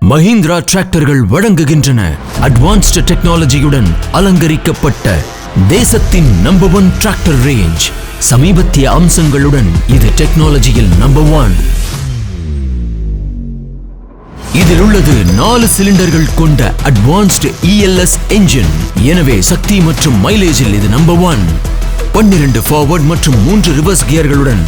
மஹிந்திரா டிராக்டர்கள் வழங்குகின்றன அட்வான்ஸ்ட் டெக்னாலஜியுடன் அலங்கரிக்கப்பட்ட தேசத்தின் நம்பர் 1 டிராக்டர் ரேஞ்ச். சமீபத்திய அம்சங்களுடன் இது டெக்னாலஜியில் நம்பர் 1. இதில் உள்ளது 4 சிலிண்டர்கள் கொண்ட அட்வான்ஸ்ட் ELS என்ஜின். எனவே சக்தி மற்றும் மைலேஜில் இது நம்பர் 1. 12 ஃபார்வர்ட் மற்றும் 3 ரிவர்ஸ் கியர்களுடன்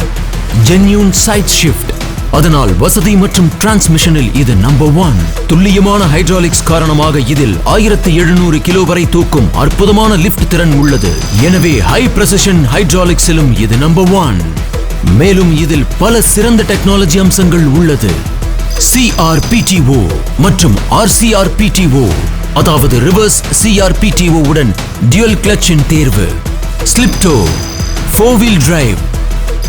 ஜென்யூன் சைட் ஷிஃப்ட். அதனால் வசதி மற்றும் டிரான்ஸ்மிஷனில் இது நம்பர் 1. துல்லியமான ஹைட்ராலிக்ஸ் காரணமாக இதில் 1700 கிலோ வரை தூக்கும் அற்புதமான லிஃப்ட் திறன் உள்ளது. எனவே ஹை பிரசிஷன் ஹைட்ராலிக்ஸிலும் இது நம்பர் 1. மேலும் இதில் பல சிறந்த டெக்னாலஜி அம்சங்கள் உள்ளது. CRPTO மற்றும் RCRPTO, அதாவது ரிவர்ஸ் CRPTO உடன் டியூல் கிளட்சின் தேர்வு, ஸ்லிப் டோ, 4 வீல் டிரைவ்,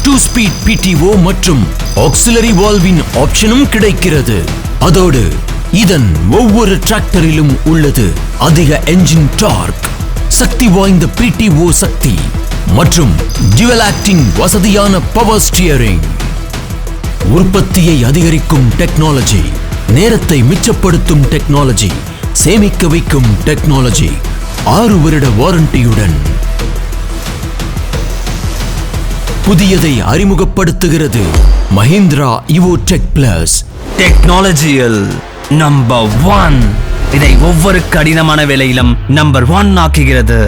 2 ஸ்பீட் PTO மற்றும் ஆக்சிலரி வால்வின் ஆப்ஷனும் கிடைக்கிறது. அதோடு இதன் ஒவ்வொரு டிராக்டரிலும் உள்ளது அதிக என்ஜின் டார்க், சக்தி வாய்ந்த PTO சக்தி மற்றும் டியூவல் ஆக்டிங் வசதியான பவர் ஸ்டியரிங். உற்பத்தியை அதிகரிக்கும் டெக்னாலஜி, நேரத்தை மிச்சப்படுத்தும் டெக்னாலஜி, சேமிக்க வைக்கும் டெக்னாலஜி, 6 வருட வாரண்டியுடன் புதியதை அறிமுகப்படுத்துகிறது மஹிந்திரா யுவோ டெக் பிளஸ். டெக்னாலஜியில் நம்பர் 1. இதை ஒவ்வொரு கடினமான வேலையிலும் நம்பர் 1 ஆக்குகிறது.